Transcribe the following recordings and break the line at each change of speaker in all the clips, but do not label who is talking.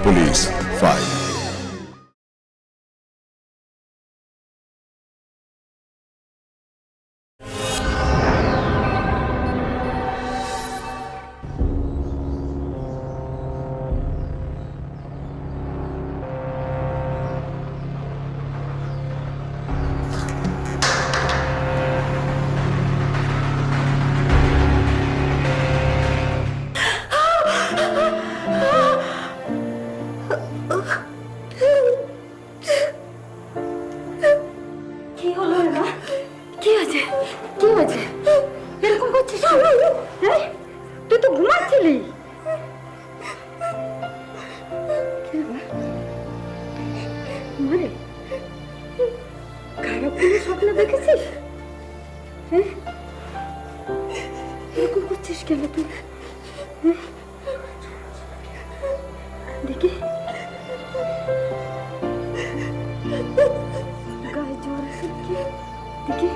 Police file.
কি হলো রে মা? কি হয়েছে? কি হয়েছে? এরকম করছিস কেন? হ্যাঁ, তুই তো ঘুমাচ্ছিলি। মারে, খারাপ কোনো স্বপ্ন দেখেছিস? হ্যাঁ, এরকম করছিস কেন তুই? হ্যাঁ? দেখি গায়ে জ্বর এসে কি? দেখি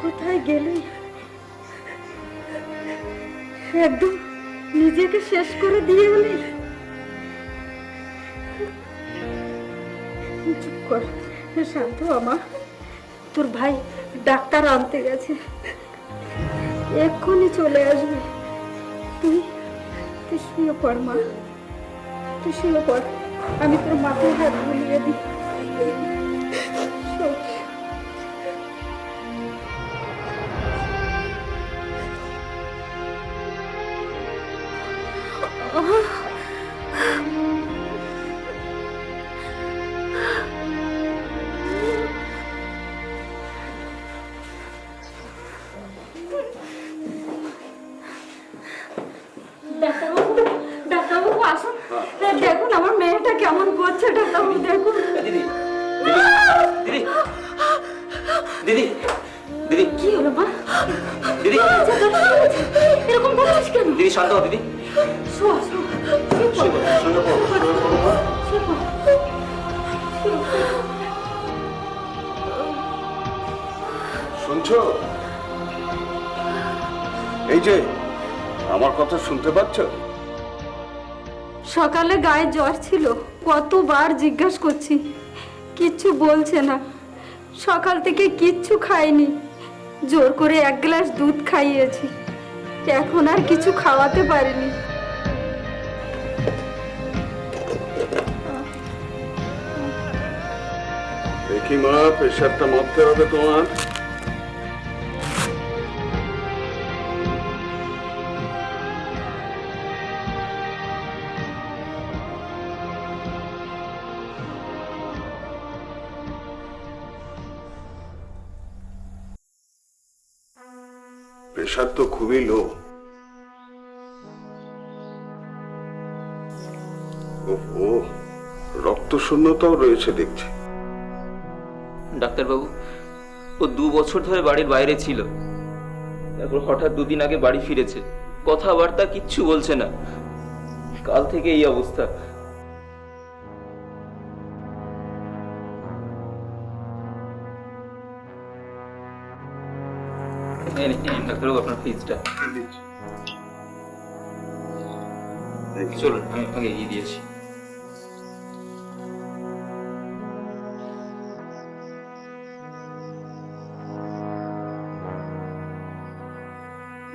কোথায় গেলি? একদম নিজেকে শেষ করে দিয়ে এলি। চুপ কর, শান্ত আমা। তোর ভাই ডাক্তার আনতে গেছে, এক্ষুনি চলে আসবে। তুই তুই শুয়ে পড় মা, তুই শুয়ে পড়। আমি তোর মাথায় হাত বুলিয়ে দিই। শোন। ডাক্তারবাবু আসুন, দেখুন আমার মেয়েটা কেমন করছে। ডাক্তারবাবু দেখুন।
দিদি দিদি দিদি দিদি
কি হলো মা?
দিদি
এরকম করছিস কেন?
দিদি শান্ত হও দিদি।
শো শো,
শুনছো? এই যে আমার কথা শুনতে পাচ্ছ?
সকালে গায়ে জ্বর ছিল, কতবার জিজ্ঞাসা করছি, কিচ্ছু বলছে না। সকাল থেকে কিচ্ছু খায়নি, জোর করে 1 গ্লাস দুধ খাইয়েছি, এখন আর কিছু খাওয়াতে পারিনি।
দেখি মা, প্রেশারটা মাপতে হবে তোমার। প্রেশার তো খুবই লো। ও রক্ত শূন্যতাও রয়েছে দেখছি।
ডাক্তারবাবু, ও 2 বছর ধরে বাড়ির বাইরে ছিল, তারপর হঠাৎ 2 দিন আগে বাড়ি ফিরেছে। কথাবার্তা কিচ্ছু বলছে না, কাল থেকে এই অবস্থা। ডাক্তারবাবু আপনার ফিজটা চলুন, আমি আগে এগিয়ে দিয়েছি।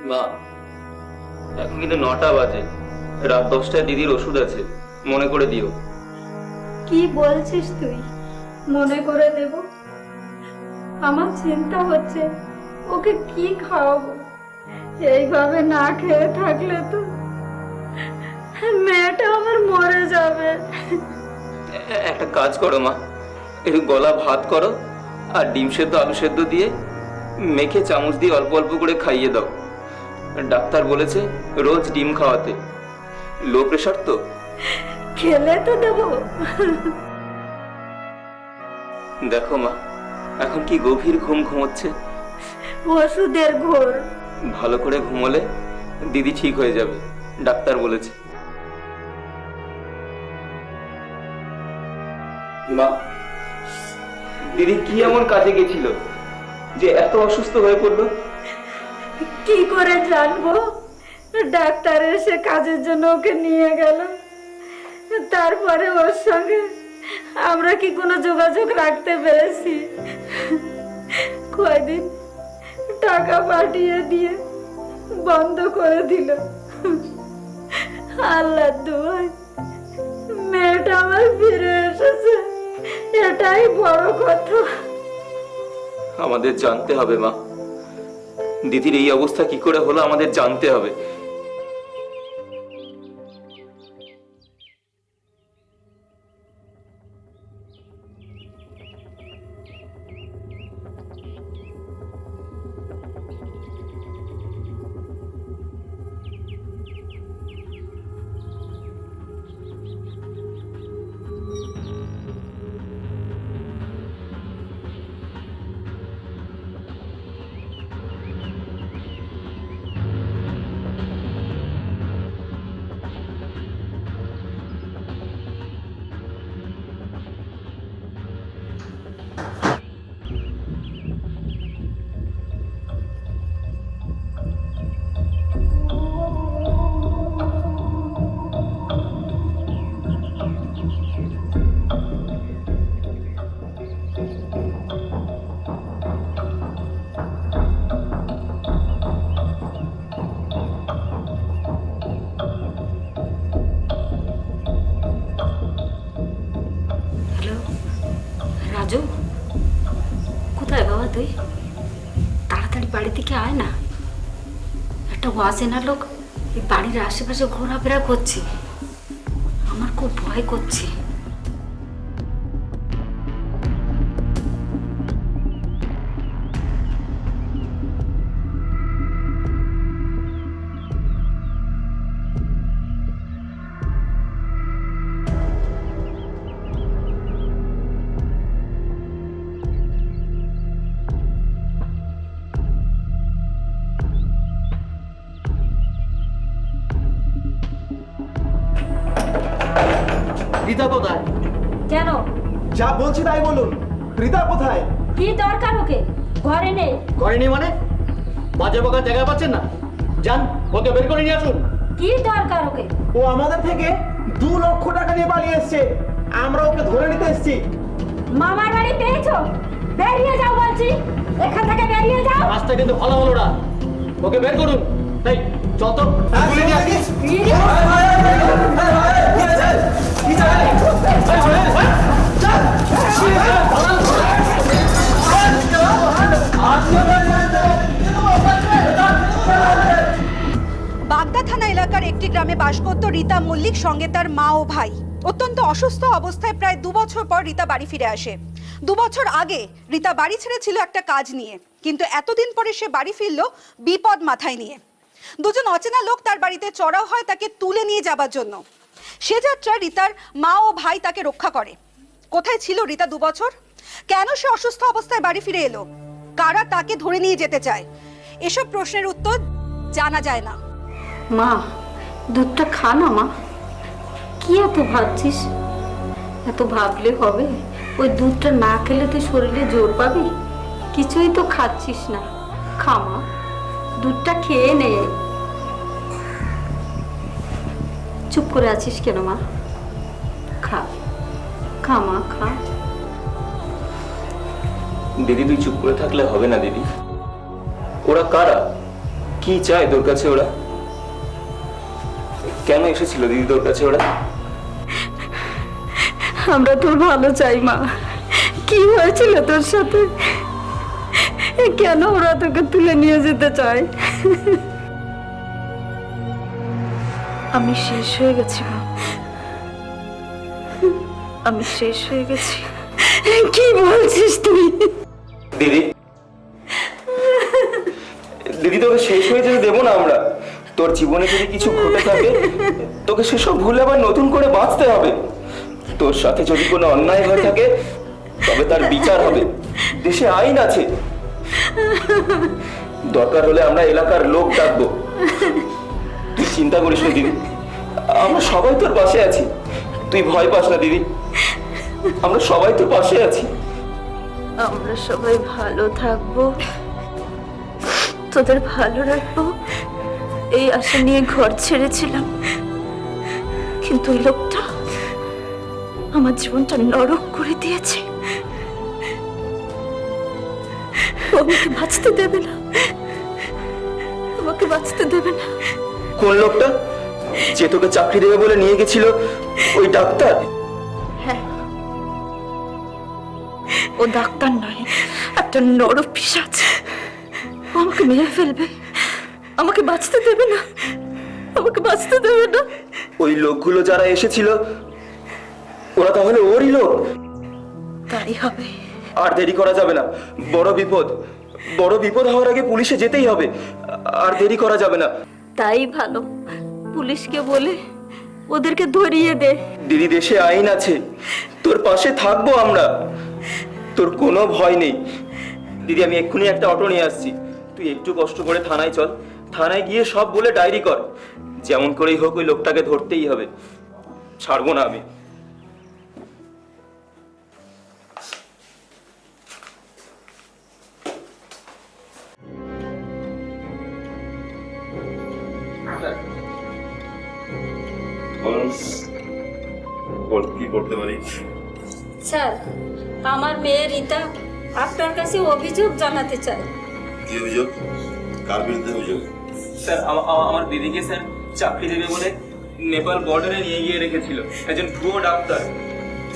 মা, এখন কিন্তু 9টা বাজে, রাত 10টায় দিদির ওষুধ আছে, মনে করে দিও।
কি বলছিস তুই? মনে করে দেব? আমার চিন্তা হচ্ছে ওকে কি খাওয়াবো। এইভাবে না খেয়ে থাকলে তো মেয়েটা আমার মরে যাবে।
একটা কাজ করো মা, একটু গলা ভাত করো আর ডিম সেদ্ধ আলু সেদ্ধ দিয়ে মেখে চামচ দিয়ে অল্প অল্প করে খাইয়ে দাও। ডাক্তার বলেছে রোজ ডিম খাওয়াতে, লো প্রেশার তো।
খেলে তো দেবো।
দেখো মা, এখন কি গভীর ঘুম ঘুমোচ্ছে।
ওষুধের ঘোর।
ভালো করে ঘুমোলে দিদি ঠিক হয়ে যাবে, ডাক্তার বলেছে। মা, দিদি কি এমন কাজে গেছিল যে এত অসুস্থ হয়ে পড়লো?
কি করে জানবো? ডাক্তার এসে কাজের জন্য ওকে নিয়ে গেল। তারপরে ওর সঙ্গে আমরা কি কোনো যোগাযোগ রাখতে পেরেছি? কয়দিন টাকা পাঠিয়ে দিয়ে বন্ধ করে দিল। আল্লাহ দোয়ায় মেয়েটা আমার ফিরে এসেছে, এটাই বড় কথা।
আমাদের জানতে হবে মা, দিদির এই অবস্থা কি করে হলো আমাদের জানতে হবে।
রাজু, কোথায় বাবা তুই? তাড়াতাড়ি বাড়ি থেকে আয় না। একটা অচেনা লোক এই বাড়ির আশেপাশে ঘোরাফেরা করছে, আমার খুব ভয় করছে।
রীতা কোথায়?
কেন?
যা বলছি তাই বলুন। রীতা কোথায়?
কি দরকার ওকে? ঘরে নেই।
ঘরে নেই মানে? বাজে বকার জায়গা পাচ্ছেন না? যান, ওকে বের করে নিয়ে আসুন।
কি দরকার ওকে?
ও আমাদের থেকে 2 লক্ষ টাকা নিয়ে পালিয়ে এসছে, আমরা ওকে ধরে নিতে এসেছি।
মামার বাড়ি পেয়েছো? বেরিয়ে যাও বলছি, এখান থেকে বেরিয়ে যাও।
রাস্তা কিন্তু ভালো হলো না, ওকে বের করুন। এই চল তো, তুলে নিয়ে আসি।
বাগদা থানা এলাকার একটি গ্রামে বাস করত রীতা মল্লিক, সঙ্গে তার মা ও ভাই। অত্যন্ত অসুস্থ অবস্থায় প্রায় 2 বছর পর রীতা বাড়ি ফিরে আসে। 2 বছর আগে রীতা বাড়ি ছেড়েছিল একটা কাজ নিয়ে, কিন্তু এতদিন পরে সে বাড়ি ফিরল বিপদ মাথায় নিয়ে। দুজন অচেনা লোক তার বাড়িতে চড়াও হয় তাকে তুলে নিয়ে যাবার জন্য। সে যাত্রা রীতার মা ও ভাই তাকে রক্ষা করে। কোথায় ছিল রীতা 2 বছর? কেন সে অসুস্থ অবস্থায় বাড়ি ফিরে এলো? কারা তাকে ধরে নিয়ে যেতে চায়? এসব প্রশ্নের উত্তর জানা যায় না।
মা, দুধটা খা না মা। কি এত ভাবছিস? এত ভাবলে হবে? ওই দুধটা না খেলে তুই শরীরে জোর পাবি? কিছুই তো খাচ্ছিস না। খা মা, দুধটা খেয়ে নে। চুপ করে আছিস কেন মা? খা, খা মা, খা।
দিদি তুই চুপ করে থাকলে হবে না দিদি। ওরা কারা? কি চায় তোর কাছে ওরা? কেন এসেছিল দিদি তোর কাছে ওরা?
আমরা তোর ভালো চাই মা। কি হয়েছিল তোর সাথে? কেন ওরা তোকে তুলে নিয়ে যেতে চায়?
আমি শেষ হয়ে গেছি মা, আমি শেষ হয়ে গেছি।
কি বলছিস তুই?
দিদি, দিদি তোকে শেষ হয়ে যেতে দেবো না আমরা। তোর জীবনে যদি কিছু ঘটে থাকে তোকে সেসব ভুলে আবার নতুন করে বাঁচতে হবে। তোর সাথে যদি কোনো অন্যায় হয়ে থাকে তবে তার বিচার হবে। দেশে আইন আছে, দরকার হলে আমরা এলাকার লোক ডাকবো। তুই চিন্তা করিস না দিদি, আমরা সবাই তোর পাশে আছি। তুই ভয় পাস না দিদি, আমরা সবাই তোর পাশে আছি।
আমরা সবাই ভালো থাকবো, তোদের ভালো রাখবো, এই আশা নিয়ে ঘর ছেড়েছিলাম, কিন্তু ওই লোকটা আমার জীবনটা নরক করে দিয়েছে। ও আমাকে বাঁচতে দেবে না, আমাকে বাঁচতে দেবে না।
কোন লোকটা যে তোকে চাকরি দেবে বলে নিয়ে গেছিল? ওই ডাক্তার?
হ্যাঁ, ও ডাক্তার নয়, একটা নরপিশাচ। ও আমাকে মেরে ফেলবে, আমাকে বাঁচতে দেবে না, আমাকে বাঁচতে দেবে না।
ওই লোকগুলো যারা এসেছিল ওরা তাহলে ওরই লোক?
তাই হবে।
আর দেরি করা যাবে না, বড় বিপদ। বড় বিপদ হওয়ার আগে পুলিশে যেতেই হবে, আর দেরি করা যাবে না।
তাই ভালো, পুলিশকে বলে ওদেরকে ধরিয়ে দে।
দিদি, দেশে আইন আছে, তোর পাশে থাকবো আমরা, তোর কোনো ভয় নেই। দিদি, আমি এক্ষুনি একটা অটো নিয়ে আসছি, তুই একটু কষ্ট করে থানায় চল। থানায় গিয়ে সব বলে ডায়েরি কর। যেমন করেই হোক ওই লোকটাকে ধরতেই হবে, ছাড়বো না আমি।
বল, কি করতে পারি?
স্যার, আমার মেয়ে রীতা আপনার কাছে অভিযোগ জানাতে চায়।
কি অভিযোগ? কার বিরুদ্ধে অভিযোগ?
স্যার, আমার দিদিকে স্যার চাকরি দেবে বলে নেপাল বর্ডারে নিয়ে গিয়ে রেখেছিল একজন ভুয়ো ডাক্তার।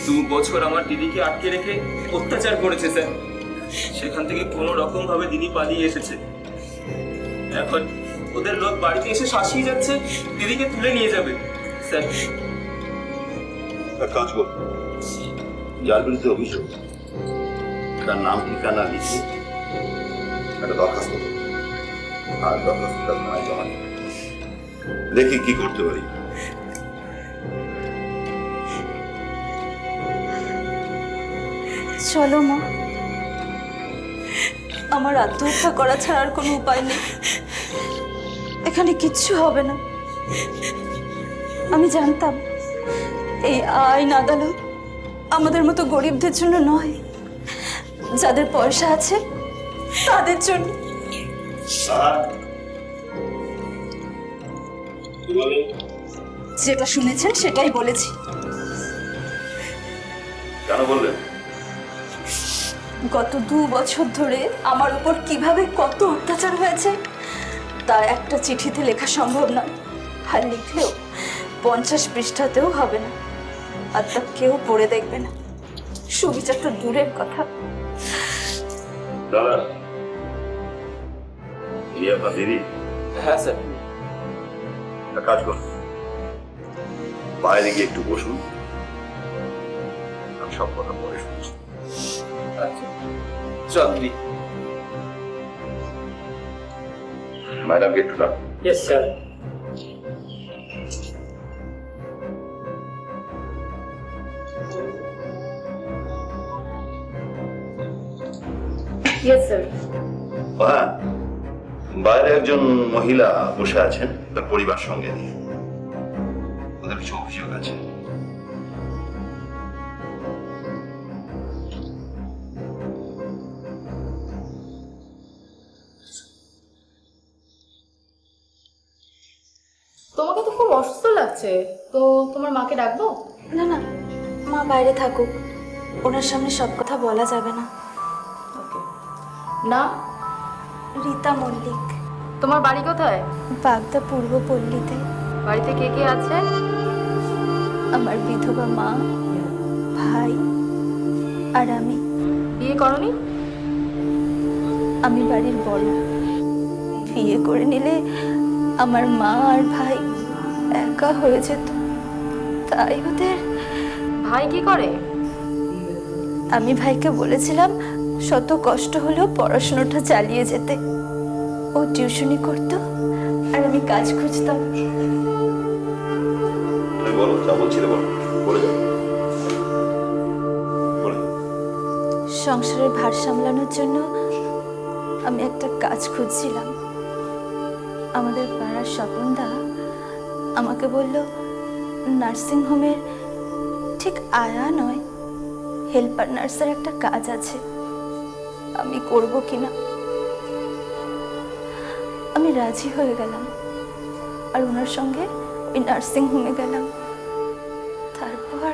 2 বছর আমার দিদিকে আটকে রেখে অত্যাচার করেছে স্যার। সেখান থেকে কোনো রকম ভাবে দিদি পালিয়ে এসেছে। এখন ওদের লোক বাড়িতে এসে শাসিয়ে যাচ্ছে, দিদিকে তুলে নিয়ে যাবে স্যার।
এক কাজ কর, যার বিরুদ্ধে অভিযোগ তার নাম ঠিকানা লিখে একটা দরখাস্ত কর, আর দরখাস্তটা থানায় জমা দিই। দেখি কি করতে পারি।
চলো মা, আমার আত্মহত্যা করা ছাড়া আর কোনো উপায় নেই। এখানে কিচ্ছু হবে না। আমি জানতাম এই আইন আদালত আমাদের মতো গরিবদের জন্য নয়, যাদের পয়সা আছে তাদের জন্য। যেটা শুনেছেন সেটাই বলেছি।
কেন বললেন?
গত 2 বছর ধরে আমার উপর কিভাবে কত অত্যাচার হয়েছে তা একটা চিঠিতে লেখা সম্ভব না, আর লিখলেও 50 পৃষ্ঠাতেও হবে না, আর তা কেউ পড়ে দেখবে না। সুবিচারটা দূরের কথা।
দাদা, এই আপনার দিদি?
হ্যাঁ স্যার।
একটা কাজ করুন, বাইরে গিয়ে একটু বসুন, আমি সব কথা পরে শুনছি।
আচ্ছা, চল দিদি।
ম্যাডামকে একটু ডাক।
Yes sir.
Yes sir.
হ্যাঁ, বাইরে একজন মহিলা বসে আছেন তার পরিবার সঙ্গে নিয়ে। ওদের কিছু অভিযোগ আছে।
তোমাকে তো খুব অসুস্থ লাগছে, তো তোমার মাকে ডাকবো?
না না, মা বাইরে থাকুক, ওনার সামনে সব কথা বলা যাবে না।
ওকে। না,
রীতা মল্লিক।
তোমার বাড়ি কোথায়?
বাগদা পূর্ব পল্লীতে।
বাড়িতে কে কে আছে?
আমার বিধবা মা, ভাই আর আমি।
বিয়ে করনি?
আমি বাড়ির বড়। বিয়ে করে নিলে আমার মা আর ভাই একা হয়ে যেত, তাই ওদের।
ভাই কি করে?
আমি ভাইকে বলেছিলাম শত কষ্ট হলেও পড়াশোনাটা চালিয়ে যেতে। ও টিউশনি করতো আর আমি কাজ খুঁজতাম।
তুমি বলো, যা বলছিলে বলো, বলে যাও।
সংসারের ভার সামলানোর জন্য আমি একটা কাজ খুঁজছিলাম। আমাদের পাড়ার স্বপনদা আমাকে বলল নার্সিংহোমের ঠিক আয়া নয়, হেল্পার নার্সের একটা কাজ আছে, আমি করব কিনা। আমি রাজি হয়ে গেলাম। আর ওনার সঙ্গে ওই নার্সিং হোমে গেলাম। তারপর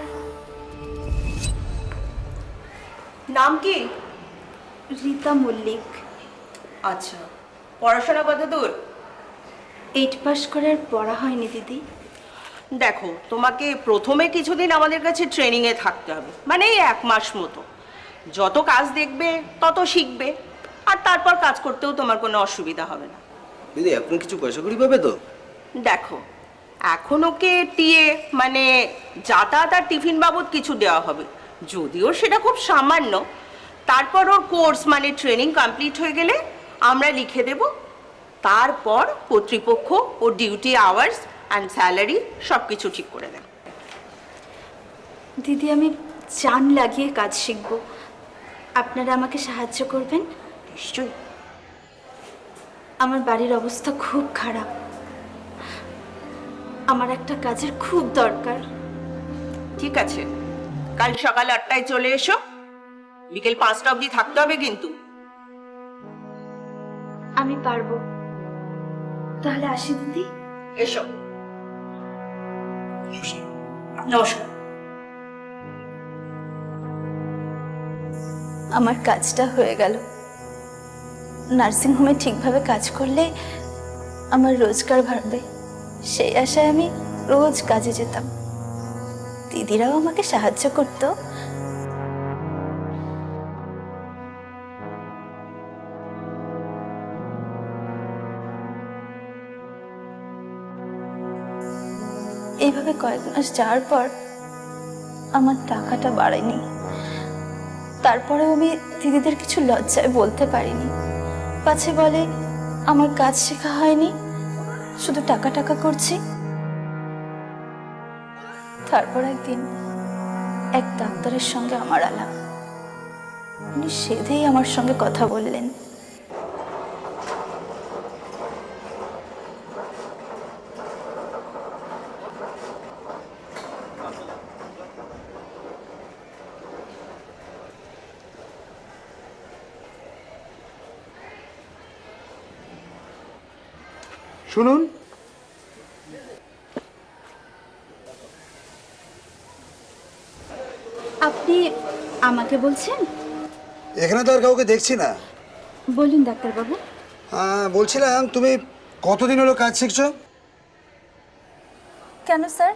নাম কি?
রীতা মল্লিক।
আচ্ছা, পড়াশোনা কত দূর?
8 পাস করে আর পড়া হয়নি দিদি।
দেখো, তোমাকে প্রথমে কিছুদিন আমাদের কাছে ট্রেনিংয়ে থাকতে হবে, মানে এই 1 মাস মতো। যত কাজ দেখবে তত শিখবে, আর তারপর কাজ করতেও তোমার কোনো অসুবিধা হবে না।
দিদি এখন কিছু পয়সা করি পাবে তো?
দেখো, এখন ওকে টিএ মানে যাতায়াত আর টিফিন বাবদ কিছু দেওয়া হবে, যদিও সেটা খুব সামান্য। তারপর ওর কোর্স মানে ট্রেনিং কমপ্লিট হয়ে গেলে আমরা লিখে দেব। তারপর কর্তৃপক্ষ ওর ডিউটি আওয়ার্স অ্যান্ড স্যালারি সব কিছু ঠিক করে দেবে।
দিদি আমি জান লাগিয়ে কাজ শিখব, আপনারা আমাকে সাহায্য করবেন?
নিশ্চয়ই।
আমার বাড়ির অবস্থা খুব খারাপ, আমার একটা কাজের খুব দরকার।
ঠিক আছে, কাল সকাল 8টায় চলে এসো, বিকেল 5টা অবধি থাকতে হবে কিন্তু।
আমি পারবো, তাহলে আসি দিদি।
এসো। নমস্কার।
আমার কাজটা হয়ে গেল। নার্সিং হোমে ঠিকভাবে কাজ করলে আমার রোজগার বাড়বে, সেই আশায় আমি রোজ কাজে যেতাম। দিদিরাও আমাকে সাহায্য করতো। এইভাবে কয়েক মাস যাওয়ার পর আমার টাকাটা বাড়েনি। তারপরেও আমি দিদিদের কিছু লজ্জায় বলতে পারিনি। পাছে বলে আমার কাজ শেখা হয়নি, শুধু টাকা টাকা করছি। তারপর একদিন এক ডাক্তারের সঙ্গে আমার আলাপ। উনি সেধেই আমার সঙ্গে কথা বললেন।
শুনুন,
আপনি আমাকে বলছেন?
এখানে তো আর কাউকে দেখছি না।
বলুন ডাক্তারবাবু।
বলছিলাম তুমি কতদিন হলো কাজ শিখছো?
কেন স্যার,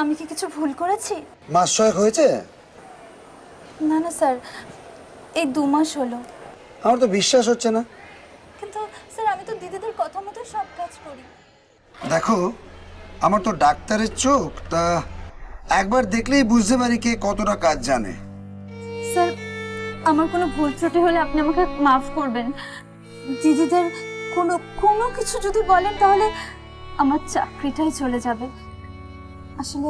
আমি কি কিছু ভুল করেছি?
মাস 6 হয়েছে?
না না স্যার, এই 2 মাস হলো।
আমার তো বিশ্বাস হচ্ছে না।
কিন্তু স্যার আমি তো দিদিদের কথা মতো সব কাজ করি।
দেখো, আমার তো ডাক্তারের চোখ, তা একবার দেখলেই বুঝতে পারি কে কতটা কাজ জানে।
স্যার আমার কোনো ভুল ত্রুটি হলে আপনি আমাকে মাফ করবেন। দিদিদের কোনো কিছু যদি বলেন তাহলে আমার চাকরিটাই চলে যাবে। আসলে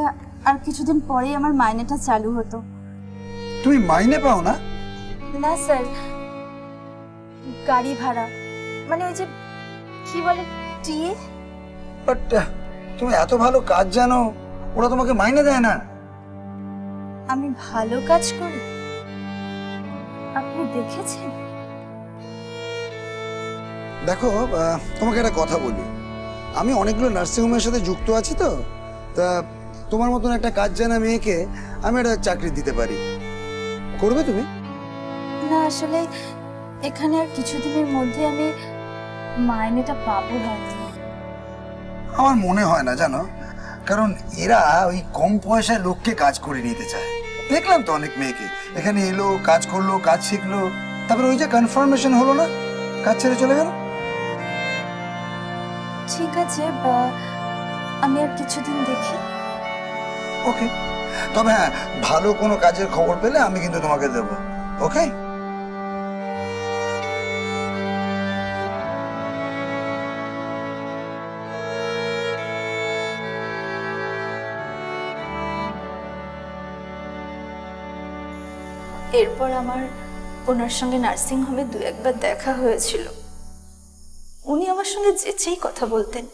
আর কিছুদিন পরেই আমার মাইনেটা চালু হতো।
তুমি মাইনে পাও না?
না স্যার, গাড়ি ভাড়া মানে ওই যে কি বলে টিএ।
বাট তুমি এত ভালো কাজ জানো, ওরা তোমাকে মাইনে দেয় না?
আমি ভালো কাজ করি, আপনি দেখেছেন?
দেখো, তোমাকে একটা কথা বলি, আমি অনেকগুলো নার্সিংহোমের সাথে যুক্ত আছি, তো তা তোমার মতন একটা কাজ জানা মেয়েকে আমি একটা চাকরি দিতে পারি। করবে তুমি?
না আসলে এখানে আর কিছুদিনের মধ্যে আমি মাইনেটা পাবো হয়তো।
আমার মনে হয় না, জানো, কারণ এরা ওই কম পয়সায় লোককে কাজ করে নিতে চায়। দেখলাম তো অনেক মেয়েকে, এখানে এলো, কাজ করলো, কাজ শিখলো, তারপরে ওই যে কনফার্মেশন হলো না, কাজ ছেড়ে চলে গেল।
ঠিক আছে, আমি আর কিছুদিন দেখি।
ওকে, তবে হ্যাঁ, ভালো কোনো কাজের খবর পেলে আমি কিন্তু তোমাকে দেবো। ওকে?
এরপর আমার ওনার সঙ্গে নার্সিং হোমে 2-1 বার দেখা হয়েছিল। উনি আমার সঙ্গে যেচেই কথা বলতেন।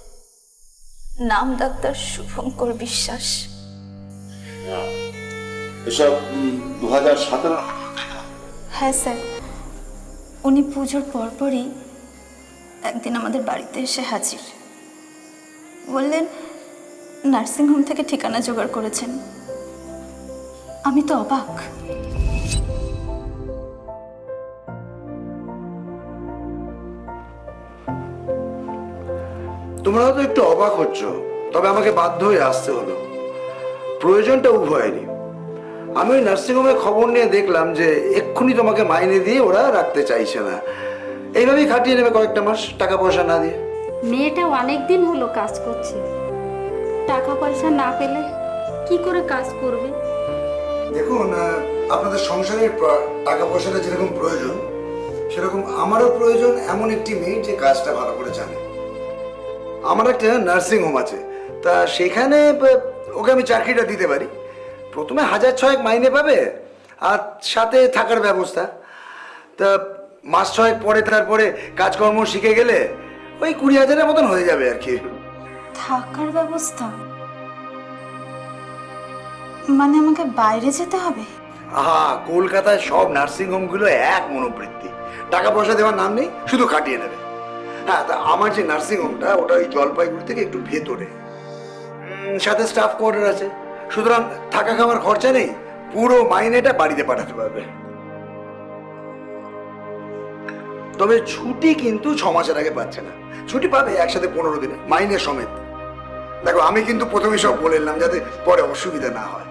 নাম ডাক্তার শুভঙ্কর বিশ্বাস।
এসব 2017।
হ্যাঁ স্যার, উনি পুজোর পরপরই একদিন আমাদের বাড়িতে এসে হাজির। বললেন নার্সিংহোম থেকে ঠিকানা জোগাড় করেছেন। আমি তো অবাক।
তোমরাও তো একটু অবাক হচ্ছ, তবে আমাকে বাধ্য হয়ে আসতে হলো। প্রয়োজনটা উভয়েরই। আমি ওই নার্সিংহোমে খবর নিয়ে দেখলাম যে এক্ষুনি তোমাকে মাইনে দিয়ে ওরা রাখতে চাইছে না। এইভাবেই খাটিয়ে নেবে কয়েকটা মাস টাকা পয়সা না দিয়ে।
মেয়েটা অনেক দিন হলো কাজ করছে, টাকা পয়সা না পেলে কি করে কাজ করবে?
দেখুন, আপনাদের সংসারের টাকা পয়সাটা যেরকম প্রয়োজন, সেরকম আমারও প্রয়োজন এমন একটি মেয়ে যে কাজটা ভালো করে জানে। আমার একটা নার্সিং হোম আছে, তা সেখানে ওকে আমি চাকরিটা দিতে পারি। প্রথমে 1,000 মাইনে পাবে, আর সাথে থাকার ব্যবস্থা। তা মাস 6 পরে তারপরে কাজকর্ম শিখে গেলে ওই 20,000-এর মতন হয়ে যাবে আর কি।
থাকার ব্যবস্থা মানে আমাকে বাইরে যেতে হবে?
কলকাতায় সব নার্সিং হোমগুলো এক মনোবৃত্তি, টাকা পয়সা দেওয়ার নাম নেই, শুধু খাটিয়ে নেবে। হ্যাঁ, তা আমার যে নার্সিং হোমটা ওটা ওই জলপাইগুড়ি থেকে একটু ভেতরে, সাথে স্টাফ কোয়ার্টার আছে, সুতরাং থাকা খাওয়ার খরচা নেই, পুরো মাইনেটা বাড়িতে পাঠাতে পারবে। তবে ছুটি কিন্তু 6 মাসের আগে পাচ্ছে না। ছুটি পাবে একসাথে 15 দিনে মাইনে সমেত। দেখো, আমি কিন্তু প্রথমে সব বলে এলাম যাতে পরে অসুবিধা না হয়।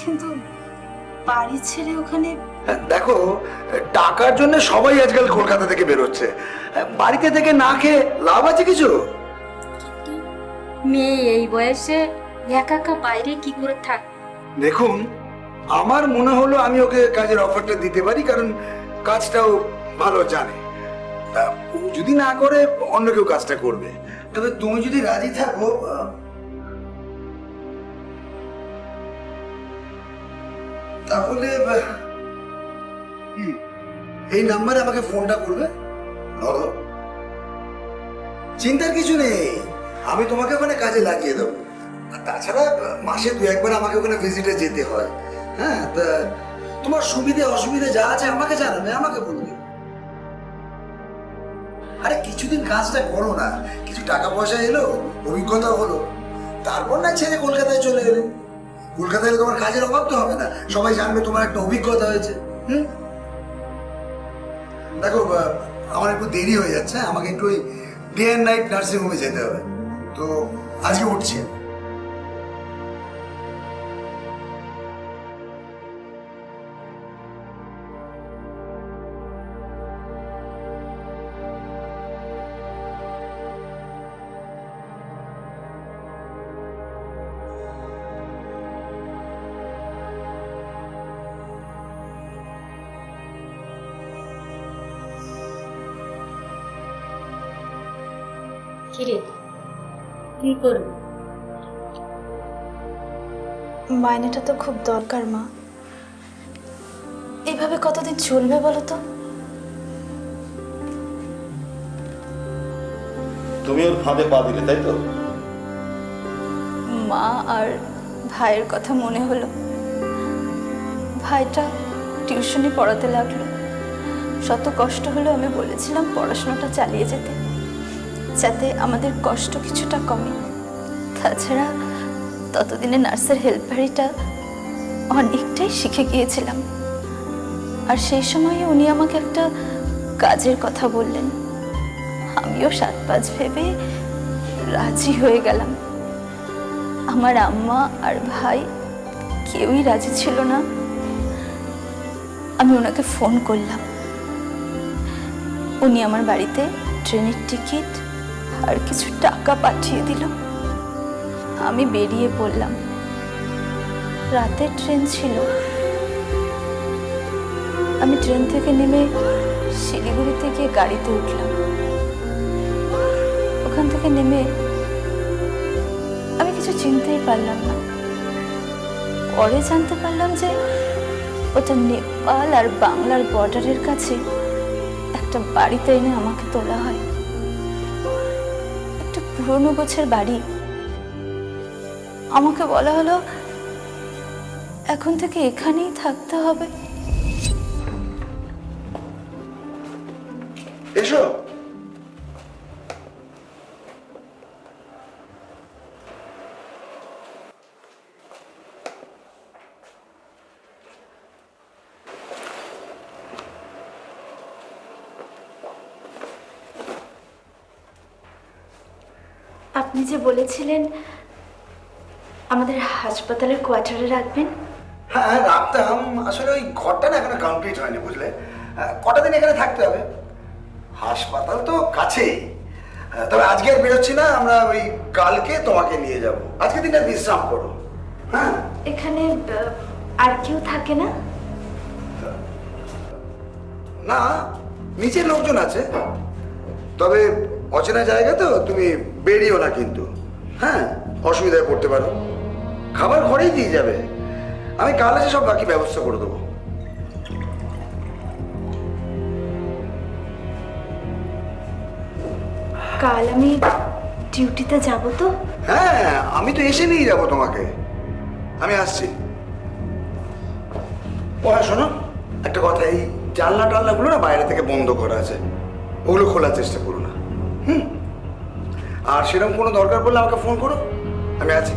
কিন্তু বাড়ি ছেড়ে ওখানে
দেখো, টাকার জন্য সবাই আজকাল কলকাতা থেকে বেরোচ্ছে। বাড়িতে থেকে না খেয়ে লাভ আছে কিছু?
মেয়ে এই বয়সে একা একা বাইরে কি করে থাক?
দেখুন, আমার মনে হলো আমি ওকে কাজের অফারটা দিতে পারি, কারণ কাজটাও ভালো জানে। তা ও যদি না করে অন্য কেউ কাজটা করবে। তবে তুমি যদি রাজি থাকো, তাহলে এই নাম্বারে আমাকে ফোনটা করবে। ধরো, চিন্তার কিছু নেই, আমি তোমাকে ওখানে কাজে লাগিয়ে দেবো। আর তাছাড়া মাসে 2-1 বার আমাকে ওখানে ভিজিটে যেতে হয়। হ্যাঁ, তা তোমার সুবিধে অসুবিধে যা আছে আমাকে জানাবে, আমাকে বলবে। আরে কিছুদিন কাজটা করো না, কিছু টাকা পয়সা এলো, অভিজ্ঞতা হলো, তারপর না ছেড়ে কলকাতায় চলে এলে। কলকাতায় এলে তোমার কাজের অভাব তো হবে না, সবাই জানবে তোমার একটা অভিজ্ঞতা হয়েছে। দেখো, আমার একটু দেরি হয়ে যাচ্ছে, আমাকে একটু ওই ডে অ্যান্ড নাইট নার্সিং হোমে যেতে হবে, তো আজকে উঠছি।
কিরে, কি করবি?
মাইনেটা তো খুব দরকার মা। এইভাবে কতদিন চলবে বলো তো?
তুমি ওর ফাঁদে পা দিলে, তাই তো?
মা আর ভাইয়ের কথা মনে হলো। ভাইটা টিউশনি পড়াতে লাগলো। শত কষ্ট হলো, আমি বলেছিলাম পড়াশোনাটা চালিয়ে যেতে, যাতে আমাদের কষ্ট কিছুটা কমে। তাছাড়া ততদিনে নার্সের হেল্পারিটা অনেকটাই শিখে গিয়েছিলাম। আর সেই সময় উনি আমাকে একটা কাজের কথা বললেন, আমিও 7-5 ভেবে রাজি হয়ে গেলাম। আমার আম্মা আর ভাই কেউই রাজি ছিল না। আমি ওনাকে ফোন করলাম, উনি আমার বাড়িতে ট্রেনের টিকিট আর কিছু টাকা পাঠিয়ে দিল। আমি বেরিয়ে পড়লাম। রাতের ট্রেন ছিল। আমি ট্রেন থেকে নেমে শিলিগুড়িতে গিয়ে গাড়িতে উঠলাম। ওখান থেকে নেমে আমি কিছু চিনতেই পারলাম না। পরে জানতে পারলাম যে ওটা নেপাল আর বাংলার বর্ডারের কাছে একটা বাড়িতে এনে আমাকে তোলা হয়। একটা পুরনো গোছের বাড়ি। আমাকে বলা হলো এখন থেকে এখানেই থাকতে হবে।
এসো।
আপনি যে বলেছিলেন আমাদের হাসপাতালের কোয়ার্টারে রাখবেন,
হ্যাঁ রাখতাম, আসলে ওই ঘরটা না এখনো কমপ্লিট হয়নি বুঝলে। কটা দিন এখানে থাকতে হবে। হাসপাতাল তো কাছেই, তবে আজকে আর বেরোচ্ছি না, আমরা ওই কালকে তোমাকে নিয়ে যাব। আজকে দিনটা বিশ্রাম করো। হ্যাঁ
এখানে আর কেউ থাকে না?
না, নিচে লোকজন আছে, তবে অচেনা জায়গা তো, তুমি বেরিও না কিন্তু। হ্যাঁ, অসুবিধায় পড়তে পারো। খাবার ঘরেই দিয়ে যাবে, আমি কাল এসে সব বাকি ব্যবস্থা করে দেবো।
কাল আমি ডিউটিতে যাব তো?
হ্যাঁ, আমি তো এসে নিয়ে যাবো তোমাকে। আমি আসছি। ও হ্যাঁ শোনো, একটা কথা, এই জানলা টাল্লাগুলো না বাইরে থেকে বন্ধ করা আছে, ওগুলো খোলার চেষ্টা করো না। আর সেরকম কোনো দরকার পড়লে আমাকে ফোন করো, আমি আছি।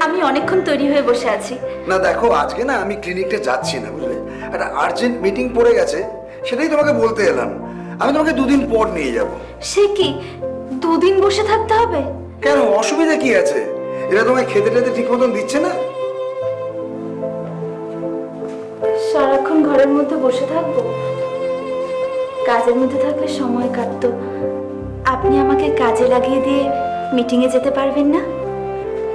আমি অনেকক্ষণ তৈরি হয়ে বসে আছি।
না দেখো, আজকে না আমি ক্লিনিকটা যাচ্ছি না বুঝলে, একটা আর্জেন্ট মিটিং পড়ে গেছে, সেটাই তোমাকে বলতে এলাম। আমি তোমাকে 2 দিন পর নিয়ে যাব।
সে কি 2 দিন বসে থাকতে হবে?
কেন, অসুবিধা কি আছে? এরা তোমায় খেতে টেতে ঠিক মতন দিচ্ছে না?
সারাক্ষণ ঘরের মধ্যে বসে থাকবো? কাজের মধ্যে থাকলে সময় কাটতো। আপনি আমাকে কাজে লাগিয়ে দিয়ে মিটিংয়ে যেতে পারবেন না?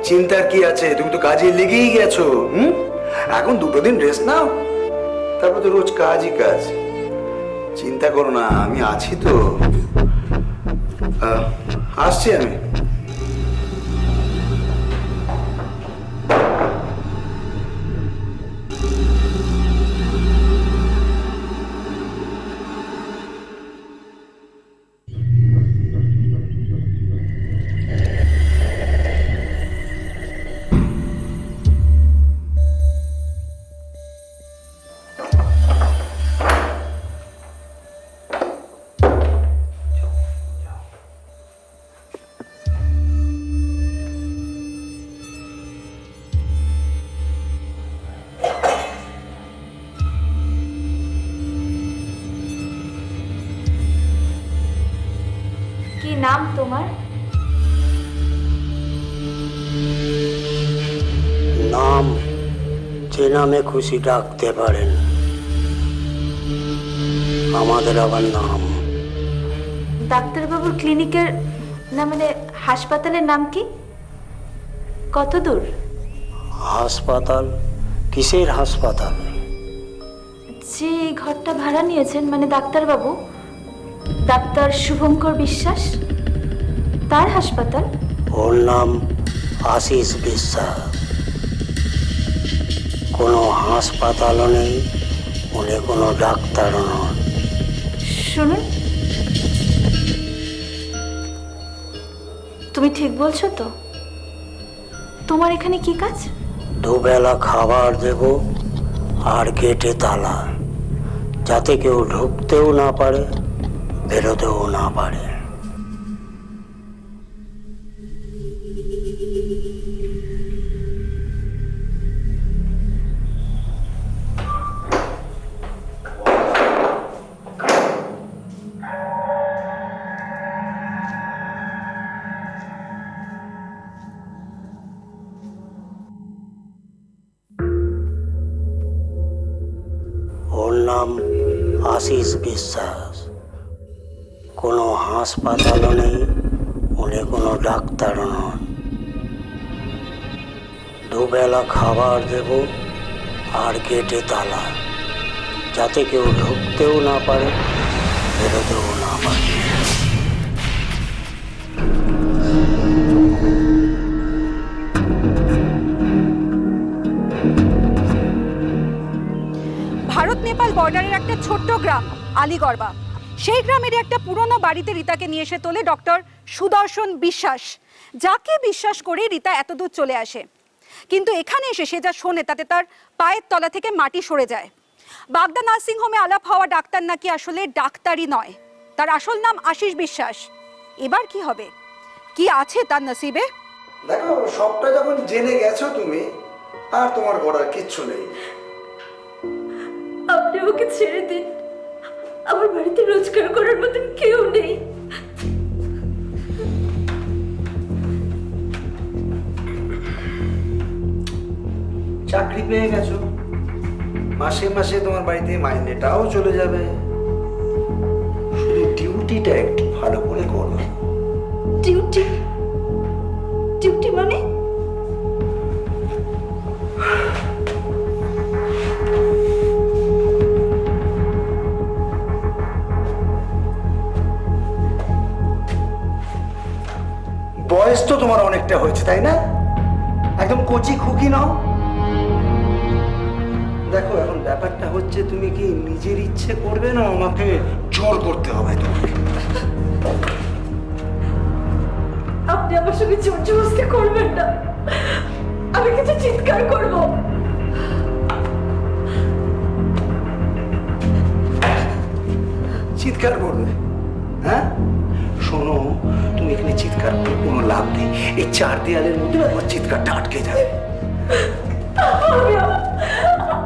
চিন্তার কি আছে, তুমি তো কাজে লেগেই গেছো। এখন 2 দিন রেস্ট নাও, তারপর তো রোজ কাজই কাজ। চিন্তা করো না, আমি আছি তো। আসছি আমি।
কি নাম তোমার?
নাম যে নামে খুশি ডাকতে পারেন, আমাদের আবার নাম।
ডাক্তারবাবুর ক্লিনিকের না মানে হাসপাতালের নাম কি? কত দূর?
হাসপাতাল কিসের হাসপাতাল?
যে এই ঘরটা ভাড়া নিয়েছেন, মানে ডাক্তারবাবু, ডাক্তার শুভঙ্কর বিশ্বাস, তার হাসপাতাল।
ওর নাম আশিস বিশ্বাস। কোনো হাসপাতালও নেই, উনি কোনো ডাক্তারও নন।
শুনুন, তুমি ঠিক বলছো তো? তোমার এখানে কি কাজ?
দুবেলা খাবার দেব আর গেটে তালা, যাতে কেউ ঢুকতেও না পারে, বেরোতেও না পারে। ওর নাম আশিস বিশ্বাস। কোনো হাসপাতালও নেই, উনি কোনো ডাক্তারও নন। দুবেলা খাবার দেব আর গেটে তালা, যাতে কেউ ঢুকতেও না পারে, বেরোতেও না পারে।
ভারত নেপাল বর্ডারের একটা ছোট্ট গ্রাম আলিগড়বা, সেই গ্রামের একটা পুরনো বাড়িতে রীতাকে নিয়ে এসে তোলে ডক্টর সুদর্শন বিশ্বাস, যাকে বিশ্বাস করে রীতা এতদূর চলে আসে। কিন্তু এখানে এসে সে যা শোনে তাতে তার পায়ের তলা থেকে মাটি সরে যায়। বাগদা নার্সিং হোমে আলাপ হওয়া ডাক্তার নাকি আসলে ডাক্তারই নয়, তার আসল নাম আশিস বিশ্বাস। এবার কি হবে, কি আছে তার নসিবে?
দেখো, সবটা যখন জেনে গেছো তুমি, আর তোমার করার কিচ্ছু নেই।
আপনি ওকে ছেড়ে দিন, আমার বাড়িতে রোজগার করার মতন কেউ নেই।
চাকরি পেয়ে গেছো, মাসে মাসে তোমার বাড়িতে মাইনেটাও চলে যাবে। শুধু ডিউটিটা একটু ভালো করে করো।
ডিউটি? ডিউটি মানে?
বয়স তো তোমার অনেকটা হয়েছে, তাই না? একদম কচি খুকি নাও। দেখো, এখন ব্যাপারটা হচ্ছে তুমি কি নিজের ইচ্ছে করবে না আমাকে জোর করতে হবে তোমাকে?
আপনি আমার সঙ্গে জোর জবরদস্তি করবেন না, আমি কিছু চিৎকার করব।
চিৎকার করবে? হ্যাঁ, শোনো, তুমি এখানে চিৎকার করে কোনো লাভ নেই। এই চার দেয়ালের মধ্যে আমার চিৎকারটা আটকে যাবে।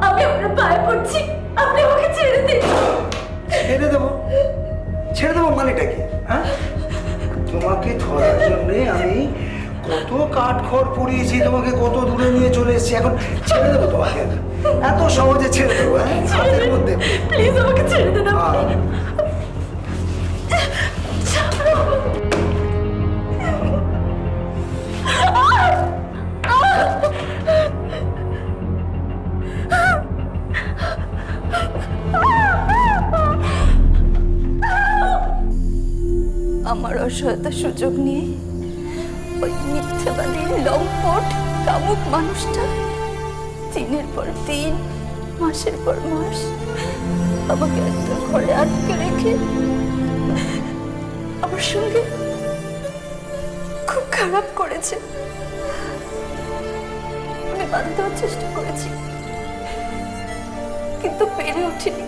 আমি আপনার পায়ে পড়ছি, আপনি আমাকে ছেড়ে দিন।
ছেড়ে দেবো? ছেড়ে দেবো মানেটা কি? হ্যাঁ, তোমাকে ধরার জন্য আমি কত কাঠখড় পুড়িয়েছি, তোমাকে কত দূরে নিয়ে চলে এসেছি, এখন ছেড়ে দেবো তোমাকে? এত সহজে ছেড়ে দেবো? হাতের মধ্যে।
প্লিজ আমাকে ছেড়ে দিন। আমার অসহায়তার সুযোগ নিয়ে ওই মিথ্যাবাদী লম্পট কামুক মানুষটা দিনের পর দিন, মাসের পর মাস আমাকে একটা ঘরে আটকে রেখে আমার সঙ্গে খুব খারাপ করেছে। আমি বাধ্য হওয়ার চেষ্টা করেছি, কিন্তু পেরে উঠিনি।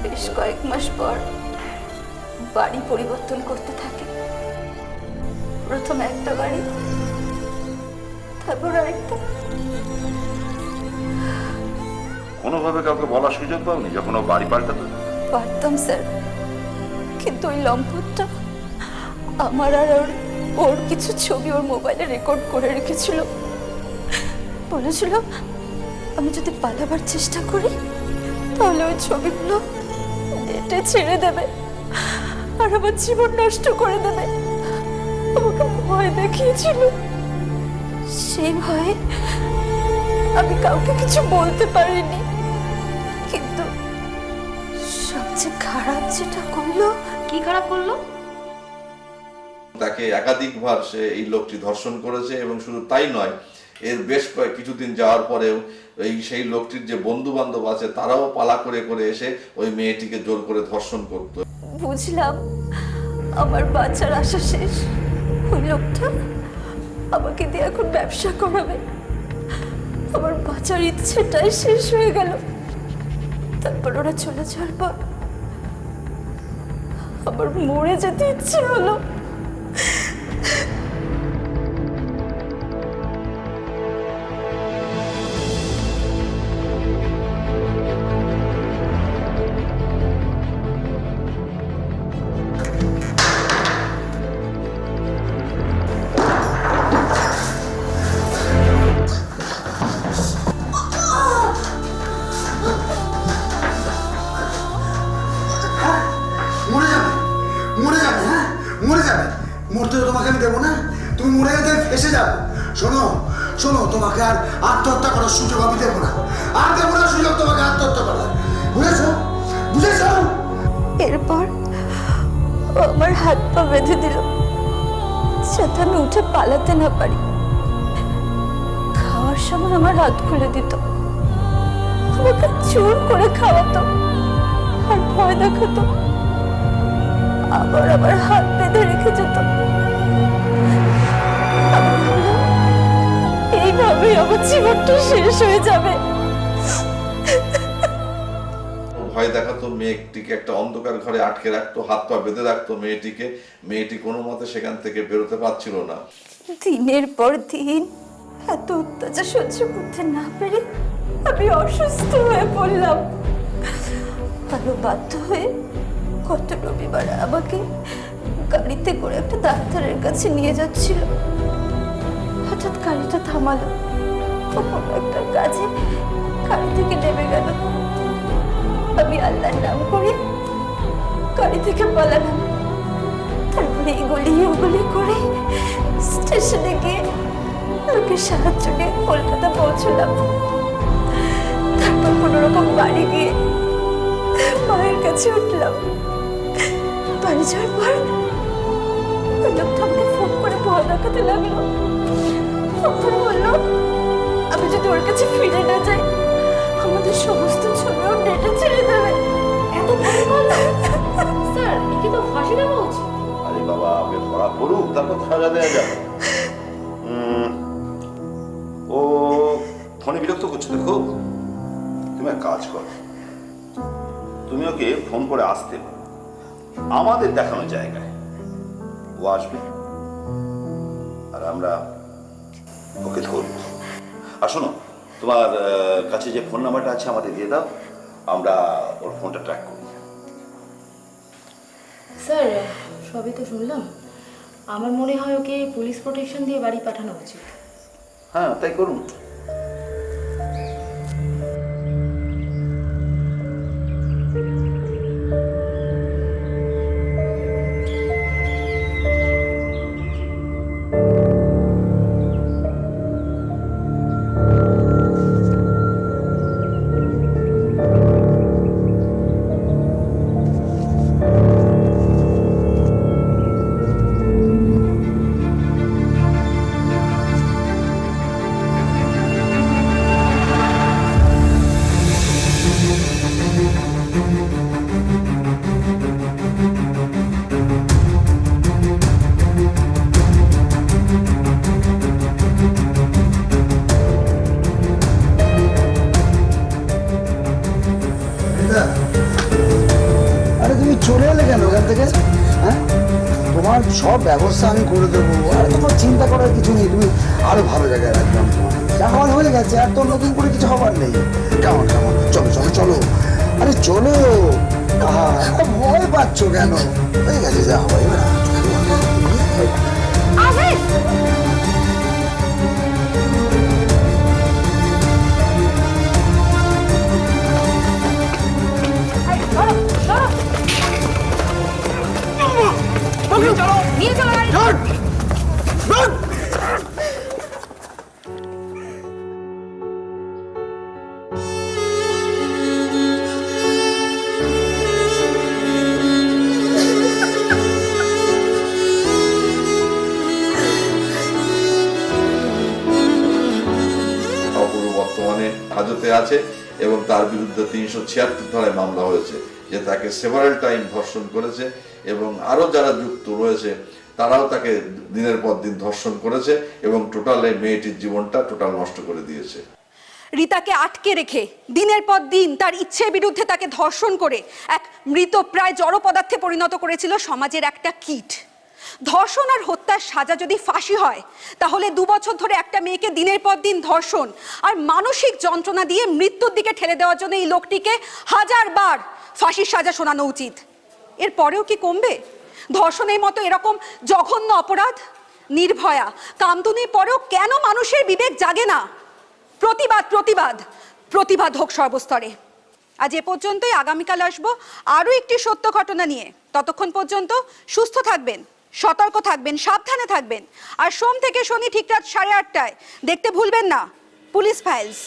বেশ কয়েক মাস পর বাড়ি পরিবর্তন করতে থাকে। প্রথম একটা বাড়ি, তারপর আরেকটা।
কোনোভাবে কাউকে বলার সুযোগ পাওনি যখন ও বাড়ি পাল্টাতো?
পারতাম স্যার, কিন্তু ওই লম্পটটা আমার আর ওর কিছু ছবি ওর মোবাইলে রেকর্ড করে রেখেছিল। বলেছিল আমি যদি পালাবার চেষ্টা করি তাহলে ওই ছবিগুলো নেটে ছেড়ে দেবে আর আমার জীবন নষ্ট করে দেবে। আমাকে ভয় দেখিয়েছিল। সেই ভয়ে আমি কাউকে কিছু বলতে পারিনি, কিন্তু সবচেয়ে খারাপ যেটা করলো।
কি খারাপ করলো?
তাকে একাধিকবার সে এই লোকটি ধর্ষণ করেছে, এবং শুধু তাই নয়, এর বেশ কিছুদিন যাওয়ার পরেও সেই লোকটির যে বন্ধু বান্ধব আছে তারাও পালা করে করে এসে ওই মেয়েটিকে জোর করে ধর্ষণ করত।
বুঝলাম আমার বাচ্চার আশা শেষ। ওই লোকটা আমাকে দিয়ে এখন ব্যবসা করাবে। আমার বাচ্চার ইচ্ছেটাই শেষ হয়ে গেল। তারপর ওরা চলে যাওয়ার পর আমার মরে যেতে ইচ্ছে হলো।
মরে যাবে, মরে যাবে, হ্যাঁ মরে যাবে। মরতে তো তোমাকে আমি দেবো না, তুমি মরে গেলে ফেসে যাবে। শোনো শোনো, তোমাকে আর আত্মহত্যা করার সুযোগ আমি দেবো না, আর দেবো না সুযোগ তোমাকে আত্মহত্যা করার, বুঝেছো বুঝেছো?
এরপর ও আমার হাত পা বেঁধে দিল যাতে আমি উঠে পালাতে না পারি। খাওয়ার সময় আমার হাত খুলে দিত, আমাকে জোর করে খাওয়াতো আর ভয় দেখাতো, আবার আমার হাত বেঁধে রেখে যেত। আমি ভাবলাম এইভাবেই আমার জীবনটা শেষ হয়ে যাবে।
ভয় দেখাতো, মেয়েটিকে একটা অন্ধকার ঘরে আটকে রাখতো, হাত পা বেঁধে রাখতো মেয়েটিকে। মেয়েটি কোনো মতে সেখান থেকে বেরোতে পারছিল না।
দিনের পর দিন এত অত্যাচার সহ্য করতে না পেরে আমি অসুস্থ হয়ে পড়লাম। আরো বাধ্য হয়ে গত রবিবার আমাকে গাড়িতে করে একটা ডাক্তারের কাছে নিয়ে যাচ্ছিল। হঠাৎ গাড়িটা থামালো, কোনো একটা কাজে গাড়ি থেকে নেমে গেল। আমি আল্লাহর নাম করে গাড়ি থেকে পালালাম। তারপরে এগুলি ওগুলি করে স্টেশনে গিয়ে লোকের সাহায্য নিয়ে কলকাতা পৌঁছলাম। তারপর কোনোরকম বাড়ি গিয়ে মায়ের কাছে উঠলাম। বাড়ি যাওয়ার পর ওই লোকটা আমাকে ফোন করে ভয় দেখাতে লাগলো। ফোন করে বললো আমি যদি ওর কাছে ফিরে না যাই আমাদের সমস্ত ছবি ওর নেটে ছেড়ে দেবে।
এত ভয় করলো? স্যার, একে তো ফাঁসি দেওয়া উচিত।
আরে বাবা, ওকে ধরা পড়ুক, তারপর সাজা দেওয়া যাবে। ও ফোনে বিরক্ত করছো দেখো। তুমি এক কাজ করো, তুমি ওকে ফোন করে আসতে পারো আমাদের দেখানো জায়গায়। ও আসবে আর আমরা ওকে ধরব। আর শোনো, তোমার কাছে যে ফোন নাম্বারটা আছে আমাদের দিয়ে দাও, আমরা ওর ফোনটা ট্র্যাক করি।
স্যার, সবই তো শুনলাম। আমার মনে হয় ওকে পুলিশ প্রোটেকশন দিয়ে বাড়ি পাঠানো উচিত।
হ্যাঁ, তাই করুন।
আরে তুমি চলে এলে কেন ওখান থেকে? হ্যাঁ, তোমার সব ব্যবস্থা আমি করে দেবো, আর তোমার চিন্তা করার কিছু নেই। তুমি আরো ভালো জায়গায় রাখলাম তোমার। যা হওয়ার হয়ে গেছে, আর তোর নতুন করে কিছু হবার নেই। কেমন কেমন, চলো চলো চলো, আরে চলো। এত ভয় পাচ্ছ কেন? হয়ে গেছে, যা হবার এবার।
নিয়ে চলো গাড়ি।
বর্তমানে হাজতে আছে এবং তার বিরুদ্ধে 376 ধারায় মামলা হয়েছে যে তাকে সেভারাল টাইম ধর্ষণ করেছে এবং আরো যারা যুক্ত রয়েছে তারাও তাকে দিনের পর দিন ধর্ষণ করেছে এবং টোটাল এই মেয়েটির জীবনটা টোটাল নষ্ট করে দিয়েছে।
রিতাকে আটকে রেখে দিনের পর দিন তার ইচ্ছের বিরুদ্ধে তাকে ধর্ষণ করে এক মৃতপ্রায় জড় পদার্থে পরিণত করেছিল সমাজের একটা কীট। ধর্ষণ আর হত্যার সাজা যদি ফাঁসি হয় তাহলে 2 বছর ধরে একটা মেয়েকে দিনের পর দিন ধর্ষণ আর মানসিক যন্ত্রণা দিয়ে মৃত্যুর দিকে ঠেলে দেওয়ার জন্য এই লোকটিকে 1000 বার ফাঁসির সাজা শোনানো উচিত। এর পরেও কি কমবে ধর্ষণের মতো এরকম জঘন্য অপরাধ? নির্ভয়া কামদুনির পরেও কেন মানুষের বিবেক জাগে না? প্রতিবাদ প্রতিবাদ প্রতিবাদ হোক সর্বস্তরে। আজ এ পর্যন্তই, আগামীকাল আসবো আরও একটি সত্য ঘটনা নিয়ে। ততক্ষণ পর্যন্ত সুস্থ থাকবেন, সতর্ক থাকবেন, সাবধানে থাকবেন। আর সোম থেকে শনি ঠিক রাত 8:30টায় দেখতে ভুলবেন না পুলিশ ফাইলস।